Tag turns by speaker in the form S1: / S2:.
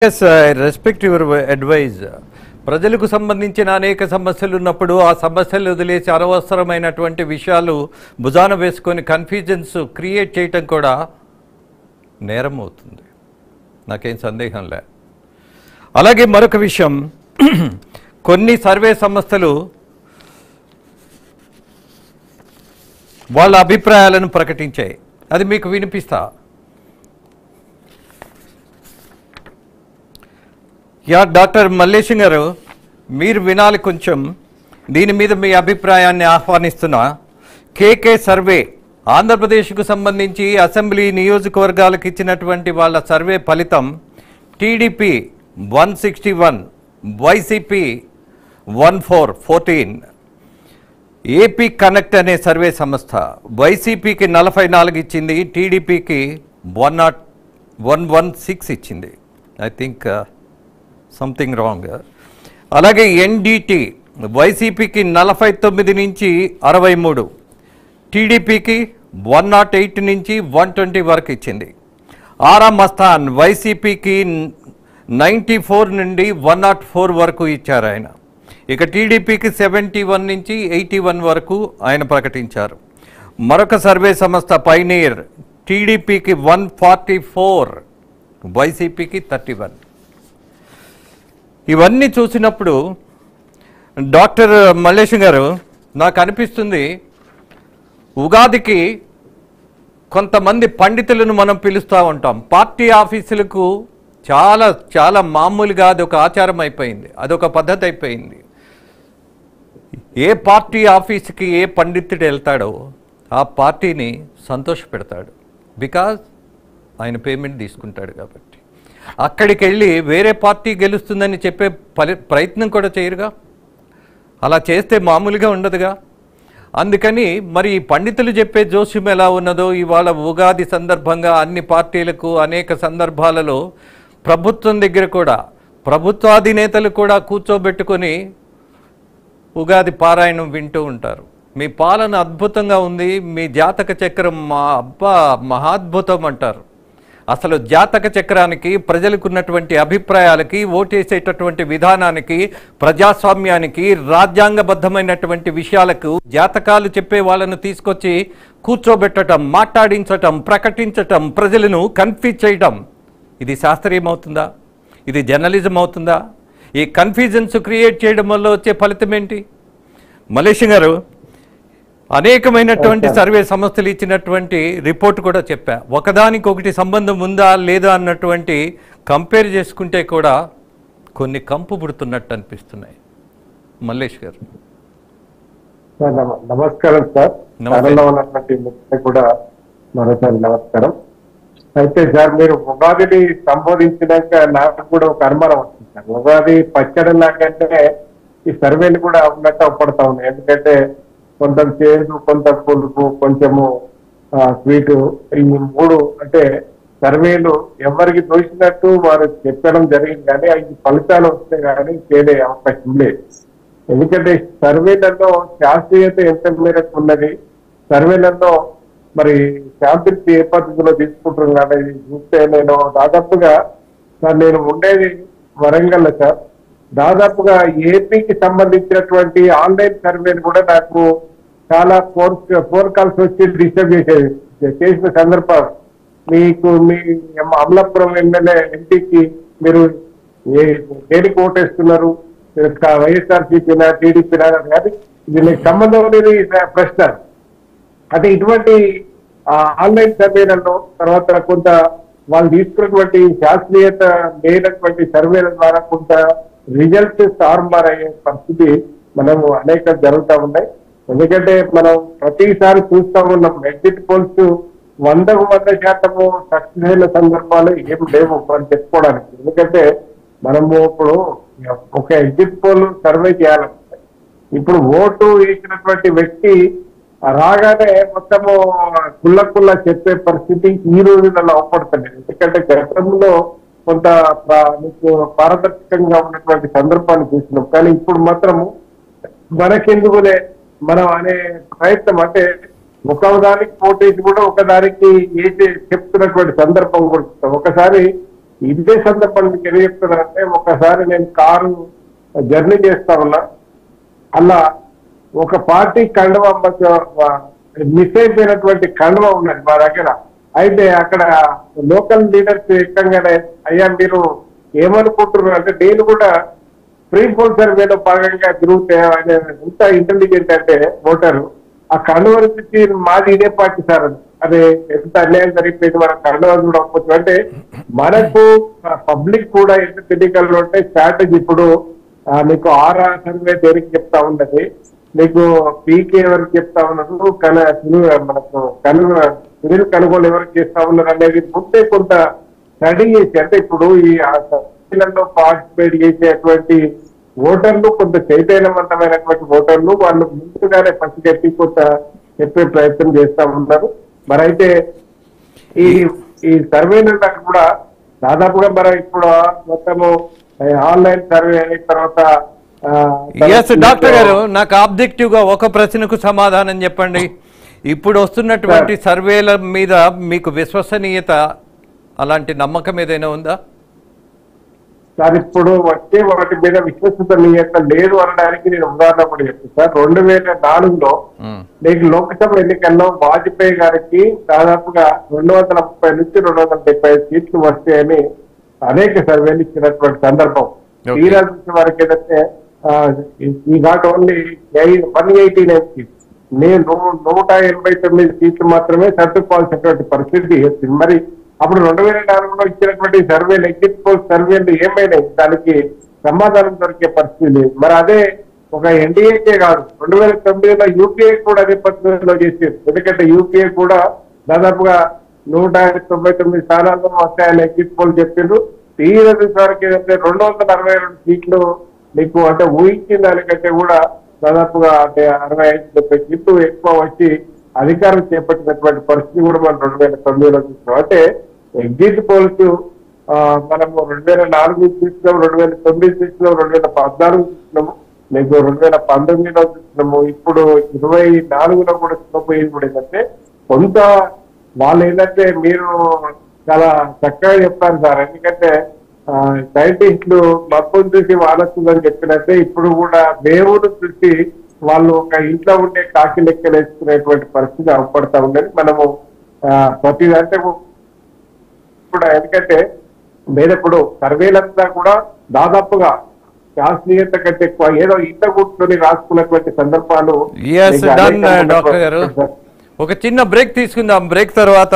S1: Yes, I respect your advice. ప్రజలకు సంబంధించిన అనేక సమస్యలు ఉన్నప్పుడు ఆ సమస్యలు వదిలేసి అనవసరమైనటువంటి విషయాలు భుజాన వేసుకొని కన్ఫ్యూజన్స్ క్రియేట్ చేయటం కూడా నేరం అవుతుంది. నాకేం సందేహం లే. అలాగే మరొక విషయం, కొన్ని సర్వే సంస్థలు వాళ్ళ అభిప్రాయాలను ప్రకటించాయి. అది మీకు వినిపిస్తా. యా డాక్టర్ మల్లేశం గారు, మీరు వినాలి కొంచెం. దీని మీద మీ అభిప్రాయాన్ని ఆహ్వానిస్తున్నా. కేకే సర్వే ఆంధ్రప్రదేశ్కు సంబంధించి అసెంబ్లీ నియోజకవర్గాలకు ఇచ్చినటువంటి వాళ్ళ సర్వే ఫలితం టీడీపీ 161, వైసీపీ 14. ఏపీ కనెక్ట్ అనే సర్వే సంస్థ వైసీపీకి 44 ఇచ్చింది, టీడీపీకి 116 ఇచ్చింది. I think something wrong. అలాగే ఎన్డిటి వైసీపీకి 49 నుంచి 63, టీడీపీకి 108 నుంచి 120 వరకు ఇచ్చింది. ఆరా మస్తాన్ వైసీపీకి 94 నుండి 104 వరకు ఇచ్చారు ఆయన. ఇక టీడీపీకి 71 నుంచి 81 వరకు ఆయన ప్రకటించారు. మరొక సర్వే సంస్థ పైనీర్ టీడీపీకి 144, వైసీపీకి 31. ఇవన్నీ చూసినప్పుడు డాక్టర్ మల్లేశం గారు, నాకు అనిపిస్తుంది ఉగాదికి కొంతమంది పండితులను మనం పిలుస్తూ ఉంటాం. పార్టీ ఆఫీసులకు చాలా మామూలుగా అదొక ఆచారం అయిపోయింది, అదొక పద్ధతి అయిపోయింది. ఏ పార్టీ ఆఫీస్కి ఏ పండితుడు వెళ్తాడో ఆ పార్టీని సంతోషపెడతాడు. బికాజ్ ఆయన పేమెంట్ తీసుకుంటాడు కాబట్టి. అక్కడికి వెళ్ళి వేరే పార్టీ గెలుస్తుందని చెప్పే ప్రయత్నం కూడా చేయరుగా. అలా చేస్తే మామూలుగా ఉండదుగా. అందుకని మరి పండితులు చెప్పే జోస్యం ఎలా ఉన్నదో ఇవాళ ఉగాది సందర్భంగా అన్ని పార్టీలకు అనేక సందర్భాలలో ప్రభుత్వం దగ్గర కూడా ప్రభుత్వాధినేతలు కూడా కూర్చోబెట్టుకొని ఉగాది పారాయణం వింటూ ఉంటారు. మీ పాలన అద్భుతంగా ఉంది, మీ జాతక చక్రం మహాద్భుతం అంటారు. అసలు జాతక చక్రానికి, ప్రజలకున్నటువంటి అభిప్రాయాలకి, ఓటేసేటటువంటి విధానానికి, ప్రజాస్వామ్యానికి, రాజ్యాంగబద్ధమైనటువంటి విషయాలకు జాతకాలు చెప్పే వాళ్ళను తీసుకొచ్చి కూర్చోబెట్టడం, మాట్లాడించటం, ప్రకటించటం, ప్రజలను కన్ఫ్యూజ్ చేయటం, ఇది శాస్త్రీయమవుతుందా? ఇది జర్నలిజం అవుతుందా? ఈ కన్ఫ్యూజన్స్ క్రియేట్ చేయడం వల్ల వచ్చే ఫలితం ఏంటి? మల్లేశం గారు, అనేకమైనటువంటి సర్వే సంస్థలు ఇచ్చినటువంటి రిపోర్ట్ కూడా చెప్పా. ఒకదానికొకటి సంబంధం ఉందా లేదా అన్నటువంటి కంపేర్ చేసుకుంటే కూడా కొన్ని కంపు పుడుతున్నట్టు అనిపిస్తున్నాయి. మల్లేష్ గారు
S2: నమస్కారం సార్. కూడా మరోసారి నమస్కారం. అయితే సార్, మీరు ఉగాదిని సంబోధించినాక నాకు కూడా ఒక అనుమానం వచ్చింది సార్. ఉగాది పచ్చడి లాగంటే ఈ సర్వేలు కూడా ఉన్నట్టు అవపడతా ఉన్నాయి. ఎందుకంటే కొంత చేదు, కొంత పులుపు, కొంచెము స్వీటు, ఈ 3 అంటే సర్వేలు ఎవరికి తోచినట్టు వారు చెప్పడం జరిగింది. కానీ అవి ఫలితాలు వస్తే కానీ చేరే అవకాశం లేదు. ఎందుకంటే సర్వేలలో శాస్త్రీయత ఎంత మేరకు ఉన్నది, సర్వేలలో మరి శాంతిని ఏ పద్ధతిలో తీసుకుంటున్నారు అనేది చూస్తే నేను దాదాపుగా సార్, నేను ఉండేది వరంగల్ సార్. దాదాపుగా ఏపీకి సంబంధించినటువంటి ఆన్లైన్ సర్వేలు కూడా నాకు చాలా ఫోన్ కాల్స్ వచ్చి డిస్టర్బ్ చేసిన సందర్భం. మీకు మీ అమలాపురం ఎమ్మెల్యే ఎంపీకి మీరు దేనికి ఓటేస్తున్నారు, వైఎస్ఆర్సీపీనా టీడీపీనా కానీ ఇది మీకు సంబంధం లేని ప్రశ్న. అంటే ఇటువంటి ఆన్లైన్ సర్వేలలో తర్వాత కొంత వాళ్ళు తీసుకున్నటువంటి శాస్త్రీయత లేనటువంటి సర్వేల ద్వారా కొంత రిజల్ట్స్ తారుమారు అయ్యే పరిస్థితి మనము అనేక జరుగుతూ ఉన్నాయి. ఎందుకంటే మనం ప్రతిసారి చూస్తూ ఉన్నాం ఎగ్జిట్ పోల్స్ 100% సక్సెస్ అయిన సందర్భాలు ఏం లేవు అని చెప్పుకోవడానికి. ఎందుకంటే మనము ఇప్పుడు ఒక ఎగ్జిట్ పోల్ సర్వే చేయాలంటే ఇప్పుడు ఓటు వేసినటువంటి వ్యక్తి రాగానే మొత్తము కుళ్ళ చెప్పే పరిస్థితి ఈ రోజులలో అవపడుతుంది. ఎందుకంటే గతంలో కొంత పారదర్శకంగా ఉన్నటువంటి సందర్భాన్ని చూసినాం. కానీ ఇప్పుడు మాత్రము మనకెందుకులే మనం అనే ప్రయత్నం, అంటే ఒకదానికి పోటీకి కూడా ఒకదానికి ఏంటి చెప్తున్నటువంటి సందర్భం కూడా ఒకసారి ఇదే సందర్భం మీకు ఏం చెప్తున్నానంటే, ఒకసారి నేను కారు జర్నీ చేస్తా ఉన్నా, అలా ఒక పార్టీ కండువ మిస్ అయిపోయినటువంటి కండువ ఉన్నది మా దగ్గర. అయితే అక్కడ లోకల్ లీడర్స్ ఎక్కగానే, అయ్యా మీరు ఏమనుకుంటున్నారు అంటే, నేను కూడా ఫ్రీ పోల్ సర్వేలో భాగంగా తిరుగుతే ఆయన ఎంత ఇంటెలిజెంట్ అంటే ఓటరు, ఆ కండువ నుంచి మాది ఇదే పార్టీ సార్ అని. అదే ఎంత అన్యాయం జరిగిపోయింది, మన కండువ చూడకపోవచ్చు అంటే. మనకు పబ్లిక్ కూడా ఎంత ఎన్నికల్లో ఉంటే స్ట్రాటజీ ఇప్పుడు నీకు ఆరా సర్వే దేనికి చెప్తా ఉన్నది, నీకు పీకే ఎవరికి చెప్తా ఉన్నారు, మనకు సునీల్ కనుగోలు ఎవరికి చేస్తా ఉన్నారు అనేది ముందే కొంత స్టడీ చేసి, అంటే ఇప్పుడు ఈ సర్వేలలో పార్టిసిపేట్ చేసేటువంటి ఓటర్లు కొంత చైతన్యవంతమైనటువంటి ఓటర్లు, వాళ్ళు ముందుగానే పసిగట్టి కొంత చెప్పే ప్రయత్నం చేస్తా ఉన్నారు. మరి అయితే ఈ సర్వేలలో కూడా దాదాపుగా మరి ఇప్పుడు మొత్తము ఆన్లైన్ సర్వే అయిన తర్వాత
S1: డాక్టర్ గారు, నాకు ఆబ్జెక్టివ్ గా ఒక ప్రశ్నకు సమాధానం చెప్పండి. ఇప్పుడు వస్తున్నటువంటి సర్వేల మీద మీకు విశ్వసనీయత, అలాంటి నమ్మకం ఏదైనా ఉందా
S2: సార్? ఇప్పుడు వచ్చే వాటి మీద విశ్వసనీయత లేదు అనడానికి నేను ఉదాహరణ కూడా చెప్తాను సార్. 2004లో నీకు లోక్సభ ఎన్నికల్లో వాజ్పేయి గారికి దాదాపుగా 230 నుంచి 275 సీట్లు వస్తాయని అనేక సర్వేలు ఇచ్చినటువంటి సందర్భం. తీరా చూసే వారికి ఏదంటే ఈ నాట్ ఓన్లీ 189 సీట్స్, నేను 189 సీట్లు మాత్రమే సర్దుకోవాల్సినటువంటి పరిస్థితి వచ్చింది. మరి అప్పుడు 2004లో ఇచ్చినటువంటి సర్వేలు, ఎగ్జిట్ పోల్ సర్వేలు ఏమైనాయి, దానికి సమాధానం దొరికే పరిస్థితి లేదు. మరి అదే ఒక ఎన్డీఏకే కాదు, 2009లో యూపీఏ కూడా అదే పద్ధతిలో చేసేది. ఎందుకంటే యూపీఏ కూడా దాదాపుగా 199 స్థానాల్లో వస్తాయని ఎగ్జిట్ పోల్ చెప్పిండ్రు. తీరా వరకు ఏదంటే 262 సీట్లు నీకు అంటే ఊహించిన దానికంటే కూడా దాదాపుగా అంటే 65-70 సీట్లు ఎక్కువ వచ్చి అధికారం చేపట్టినటువంటి పరిస్థితి కూడా మనం 2009లో చూస్తున్నాం. అంటే ఎగ్జిట్ పోల్స్ మనము 2004 చూసినాము, 2009 చూసినాము, 2014 చూసినాము, మీకు 2019లో చూసినాము, ఇప్పుడు 2024లో కూడా చూడబోయేది కూడా ఏంటంటే కొంత వాళ్ళు ఏంటంటే మీరు చాలా చక్కగా చెప్పారు సార్. ఎందుకంటే సైంటిస్టులు మబ్బును చూసి వానొస్తుందని చెప్పినట్టే ఇప్పుడు కూడా దేవుడు చూసి వాళ్ళు ఒక ఇంట్లో ఉండే కాకి లెక్కలు వేసుకునేటువంటి పరిస్థితి అవపడతా ఉండేది. మనము ప్రతి అంటే కూడా ఎందుకంటే మేదప్పుడు సర్వేలంతా కూడా దాదాపుగా శాస్త్రీయత కంటే ఎక్కువ ఏదో ఇంట కూర్చొని రాసుకున్నటువంటి సందర్భాలు.
S1: డాక్టర్ గారు, ఒక చిన్న బ్రేక్ తీసుకుందాం. బ్రేక్ తర్వాత